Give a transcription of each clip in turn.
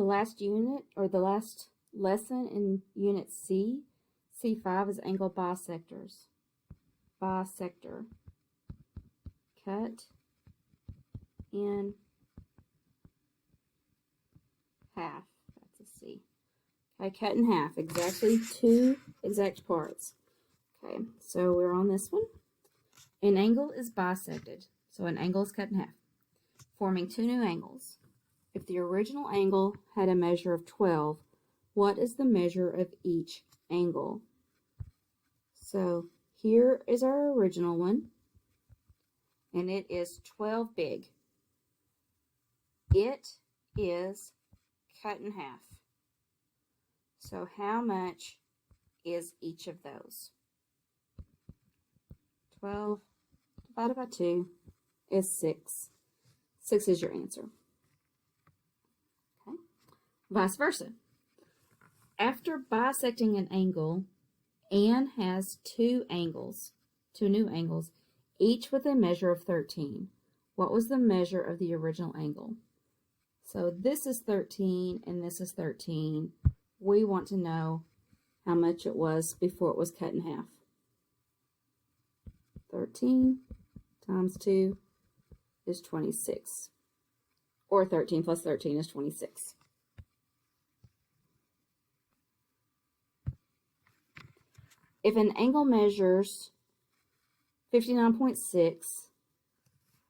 The last unit, or the last lesson in Unit C, C5, is angle bisectors. Bisector. Cut in half. That's a C. Okay, cut in half. Exactly 2 exact parts. Okay, so we're on this one. An angle is bisected. So an angle is cut in half, forming 2 new angles. If the original angle had a measure of 12, what is the measure of each angle? So here is our original one, and it is 12 big. It is cut in half. So how much is each of those? 12 divided by 2 is 6. 6 is your answer. Okay. Vice versa. After bisecting an angle, Anne has 2 new angles, each with a measure of 13. What was the measure of the original angle? So this is 13 and this is 13. We want to know how much it was before it was cut in half. 13 times 2 is 26. Or 13 plus 13 is 26. If an angle measures 59.6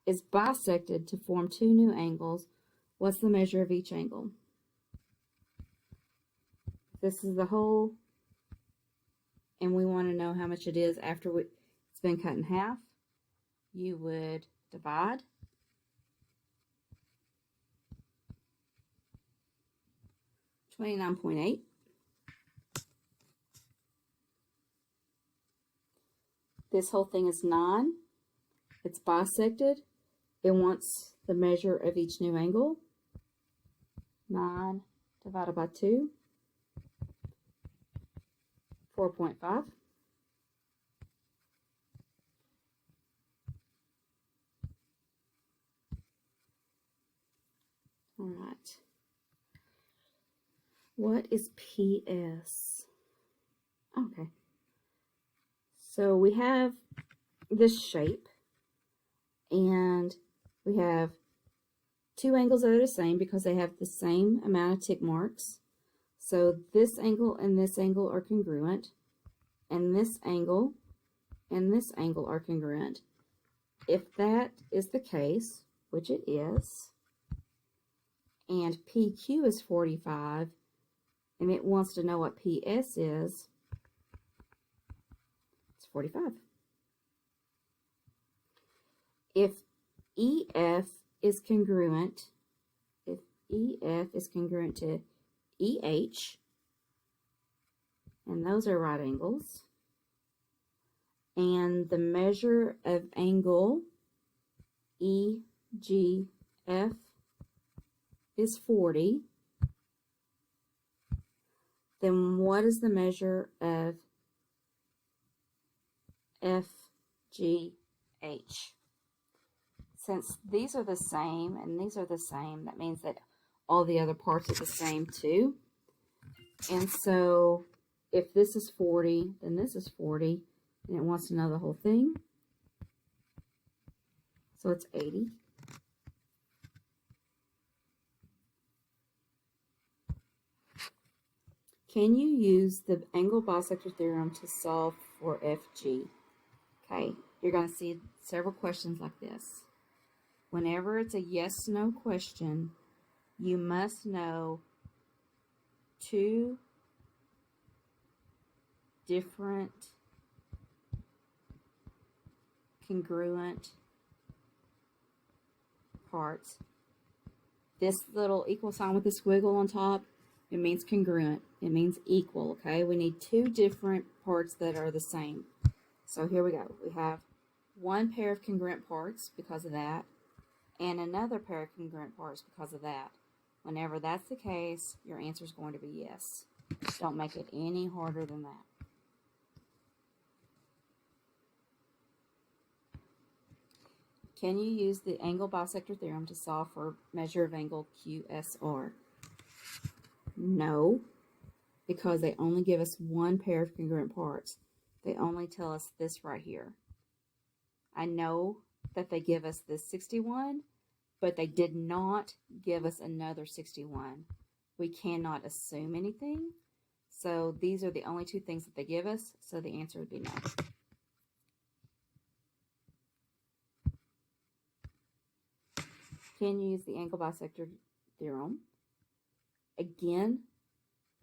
is bisected to form 2 new angles, what's the measure of each angle? This is the whole, and we want to know how much it is after it's been cut in half. You would divide. $29.8. This whole thing is 9. It's bisected. It wants the measure of each new angle. 9 divided by 2. 4.5. All right. What is PS? Okay. So we have this shape, and we have 2 angles that are the same because they have the same amount of tick marks. So this angle and this angle are congruent, and this angle are congruent. If that is the case, which it is, and PQ is 45, and it wants to know what PS is, it's 45. If EF is congruent, to EH, and those are right angles, and the measure of angle EGF is 40, then what is the measure of FGH? Since these are the same and these are the same, that means that all the other parts are the same too. And so if this is 40, then this is 40, and it wants to know the whole thing. So it's 80. Can you use the angle bisector theorem to solve for FG? Okay, you're going to see several questions like this. Whenever it's a yes/no question, you must know 2 different congruent parts. This little equal sign with the squiggle on top, it means congruent. It means equal, okay? We need 2 different parts that are the same. So here we go. We have 1 pair of congruent parts because of that, and another pair of congruent parts because of that. Whenever that's the case, your answer is going to be yes. Don't make it any harder than that. Can you use the angle bisector theorem to solve for measure of angle QSR? No, because they only give us one pair of congruent parts. They only tell us this right here. I know that they give us this 61, but they did not give us another 61. We cannot assume anything. So these are the only two things that they give us. So the answer would be no. Can use the angle bisector theorem. Again,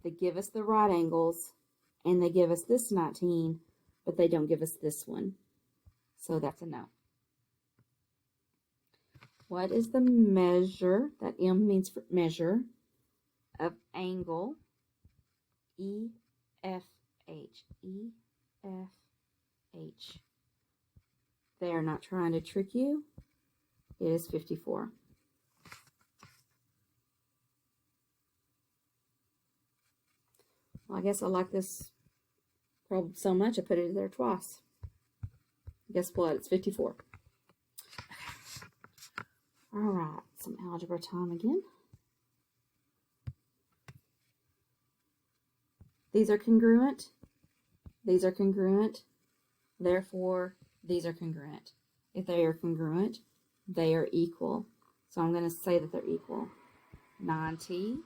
they give us the right angles and they give us this 19, but they don't give us this one. So that's a no. What is the measure, that M means for measure, of angle EFH? EFH. They are not trying to trick you. It is 54. Well, I guess I like this problem so much I put it there twice. Guess what? It's 54. All right, some algebra time again. These are congruent. These are congruent. Therefore, these are congruent. If they are congruent, they are equal. So I'm going to say that they're equal. 9t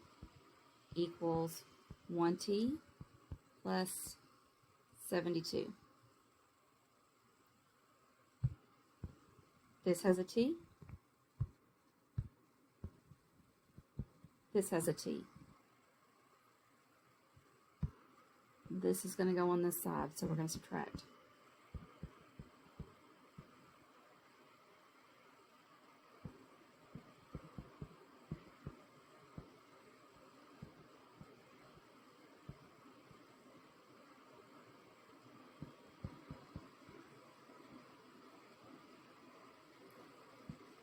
equals 1t plus 72. This has a t. This has a t. This is going to go on this side, so we're going to subtract.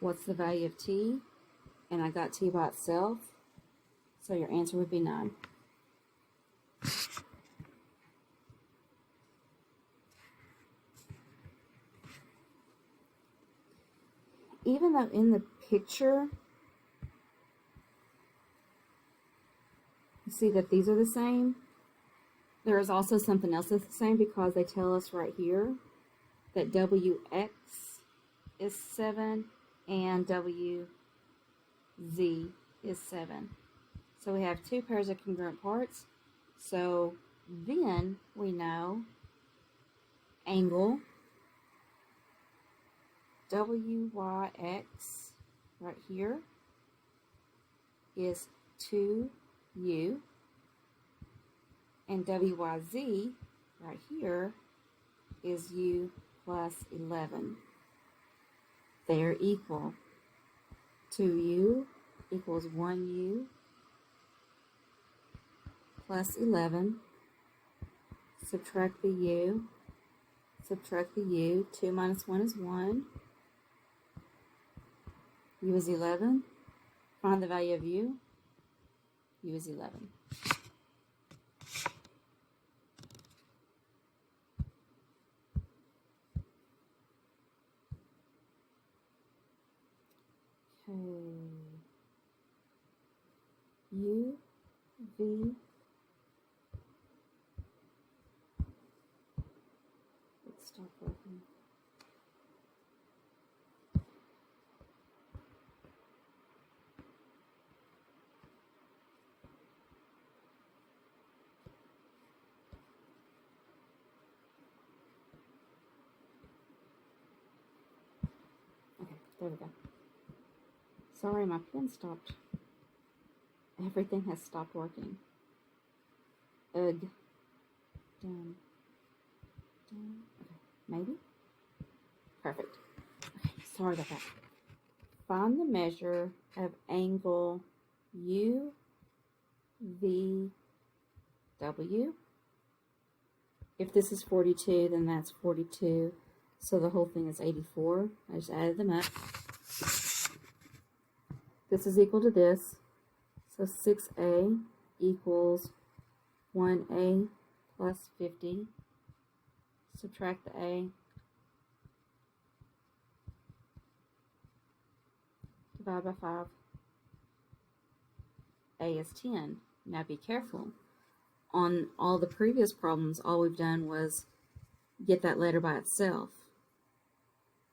What's the value of t? And I got t by itself, so your answer would be 9. Even though in the picture, you see that these are the same, there is also something else that's the same, because they tell us right here that WX is 7 and WZ is 7. So we have two pairs of congruent parts. So then we know angle WYX right here is 2U, and WYZ right here is U plus 11. They're equal. 2U equals 1U plus 11. Subtract the U. Subtract the U. 2 minus 1 is 1. U is 11. Find the value of U. U is 11. U, V, let's stop working. Okay, there we go. Sorry, my pen stopped. Everything has stopped working. Ugh. Done. Done. Okay, maybe? Perfect. Okay, sorry about that. Find the measure of angle UVW. If this is 42, then that's 42. So the whole thing is 84. I just added them up. This is equal to this. So 6A equals 1A plus 50. Subtract the A. Divide by 5. A is 10. Now be careful. On all the previous problems, all we've done was get that letter by itself.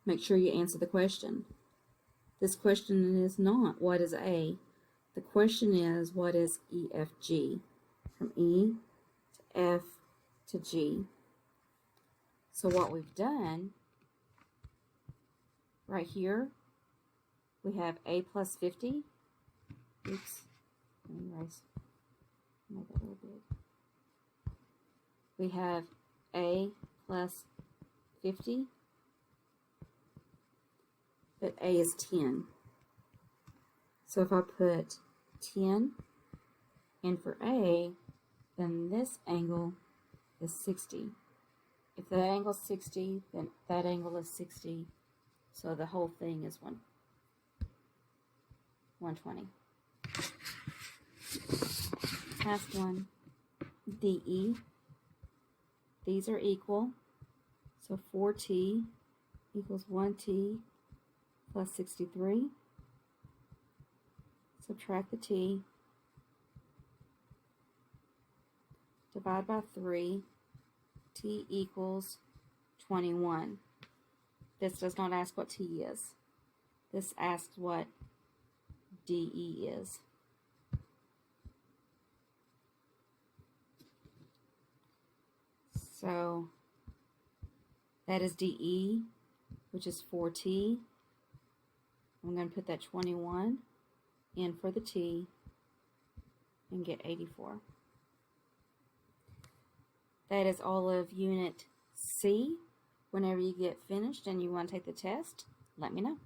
Make sure you answer the question. This question is not, what is A? The question is, what is EFG? From E to F to G. So what we've done, right here, we have A plus 50. Oops, let me erase. Make that a little big. We have A plus 50, but A is 10. So if I put 10 in for A, then this angle is 60. If that angle is 60, then that angle is 60. So the whole thing is 120. Last one, DE. These are equal. So 4t equals 1t plus 63. Subtract the t. Divide by 3. T equals 21. This does not ask what t is. This asks what DE is. So that is DE, which is 4t. I'm going to put that 21 in for the t and get 84. That is all of Unit C. Whenever you get finished and you want to take the test, let me know.